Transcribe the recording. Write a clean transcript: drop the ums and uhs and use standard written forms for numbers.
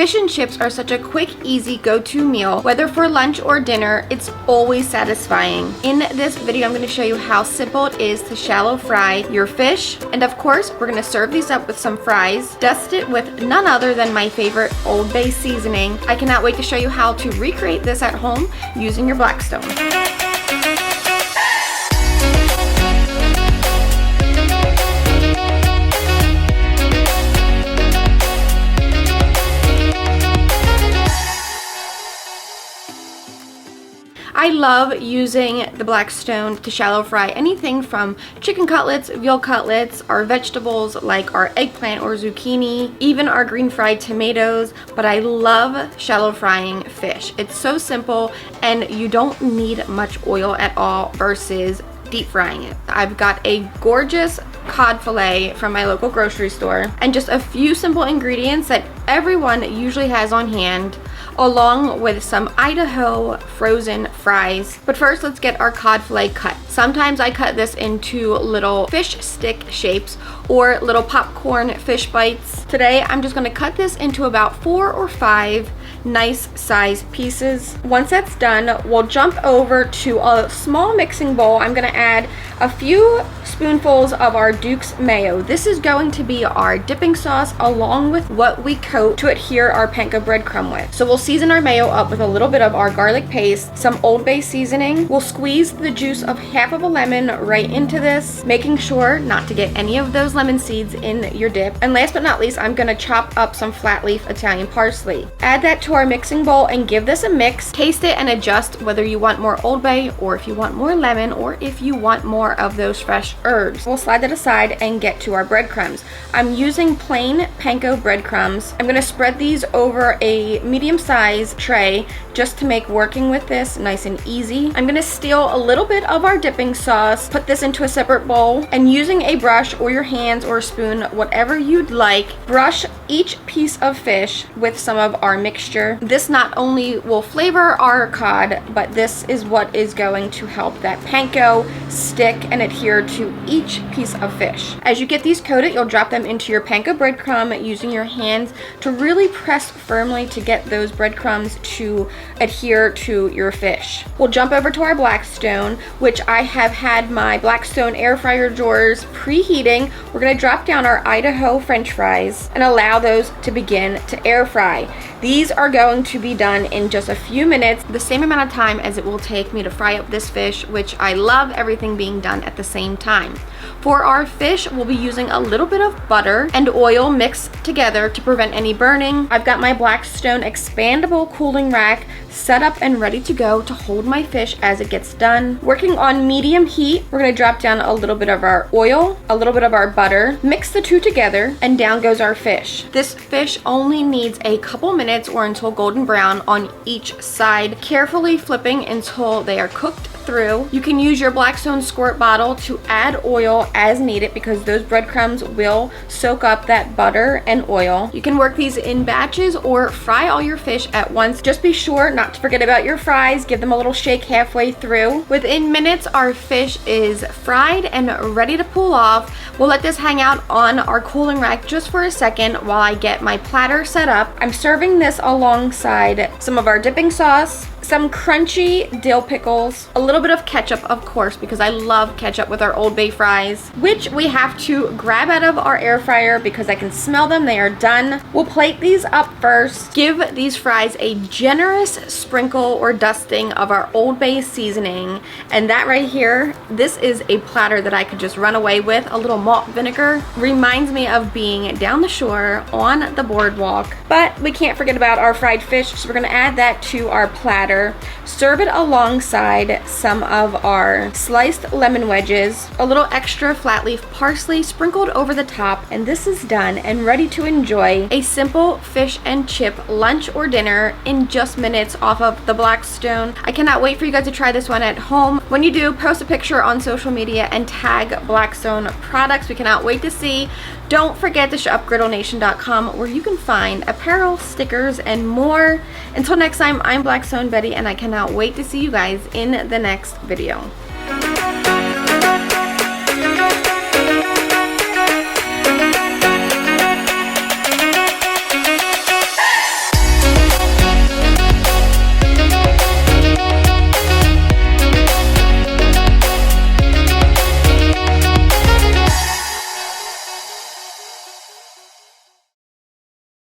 Fish and chips are such a quick, easy go-to meal. Whether for lunch or dinner, it's always satisfying. In this video, I'm going to show you how simple it is to shallow fry your fish. And of course, we're going to serve these up with some fries. Dust it with none other than my favorite Old Bay seasoning. I cannot wait to show you how to recreate this at home using your Blackstone. I love using the Blackstone to shallow fry anything from chicken cutlets, veal cutlets, our vegetables like our eggplant or zucchini, even our green fried tomatoes, but I love shallow frying fish. It's so simple and you don't need much oil at all versus deep frying it. I've got a gorgeous cod fillet from my local grocery store and just a few simple ingredients that everyone usually has on hand, along with some Idaho frozen fries. But first, let's get our cod fillet cut. Sometimes I cut this into little fish stick shapes or little popcorn fish bites. Today, I'm just gonna cut this into about 4 or 5 nice size pieces. Once that's done, we'll jump over to a small mixing bowl. I'm gonna add a few spoonfuls of our Duke's mayo. This is going to be our dipping sauce along with what we coat to adhere our panko breadcrumb with. So we'll season our mayo up with a little bit of our garlic paste, some Old Bay seasoning. We'll squeeze the juice of half of a lemon right into this, making sure not to get any of those lemon seeds in your dip. And last but not least, I'm gonna chop up some flat leaf Italian parsley. Add that to our mixing bowl and give this a mix. Taste it and adjust whether you want more Old Bay or if you want more lemon or if you want more of those fresh herbs. We'll slide that aside and get to our breadcrumbs. I'm using plain panko breadcrumbs. I'm gonna spread these over a medium-sized tray just to make working with this nice and easy. I'm gonna steal a little bit of our dipping sauce, put this into a separate bowl, and using a brush or your hands or a spoon, whatever you'd like, brush each piece of fish with some of our mixture. This not only will flavor our cod, but this is what is going to help that panko stick and adhere to each piece of fish. As you get these coated, you'll drop them into your panko breadcrumb using your hands to really press firmly to get those breadcrumbs to adhere to your fish. We'll jump over to our Blackstone, which I have had my Blackstone air fryer drawers preheating. We're gonna drop down our Idaho French fries and allow those to begin to air fry. These are going to be done in just a few minutes, the same amount of time as it will take me to fry up this fish, which I love everything being done at the same time. For our fish, we'll be using a little bit of butter and oil mixed together to prevent any burning. I've got my Blackstone expandable cooling rack set up and ready to go to hold my fish as it gets done. Working on medium heat, we're gonna drop down a little bit of our oil, a little bit of our butter, mix the two together, and down goes our fish. This fish only needs a couple minutes or until golden brown on each side, carefully flipping until they are cooked through. You can use your Blackstone squirt bottle to add oil as needed because those breadcrumbs will soak up that butter and oil. You can work these in batches or fry all your fish at once. Just be sure not to forget about your fries. Give them a little shake halfway through. Within minutes, our fish is fried and ready to pull off. We'll let this hang out on our cooling rack just for a second while I get my platter set up. I'm serving this alongside some of our dipping sauce, some crunchy dill pickles, a little bit of ketchup, of course, because I love ketchup with our Old Bay fries, which we have to grab out of our air fryer because I can smell them. They are done. We'll plate these up first. Give these fries a generous sprinkle or dusting of our Old Bay seasoning. And that right here, this is a platter that I could just run away with. A little malt vinegar reminds me of being down the shore on the boardwalk. But we can't forget about our fried fish, so we're gonna add that to our platter. Serve it alongside some of our sliced lemon wedges, a little extra flat leaf parsley sprinkled over the top, and this is done and ready to enjoy a simple fish and chip lunch or dinner in just minutes off of the Blackstone. I cannot wait for you guys to try this one at home. When you do, post a picture on social media and tag Blackstone products. We cannot wait to see. Don't forget to shop griddlenation.com where you can find apparel, stickers, and more. Until next time, I'm Blackstone Betty, and I cannot wait to see you guys in the next video.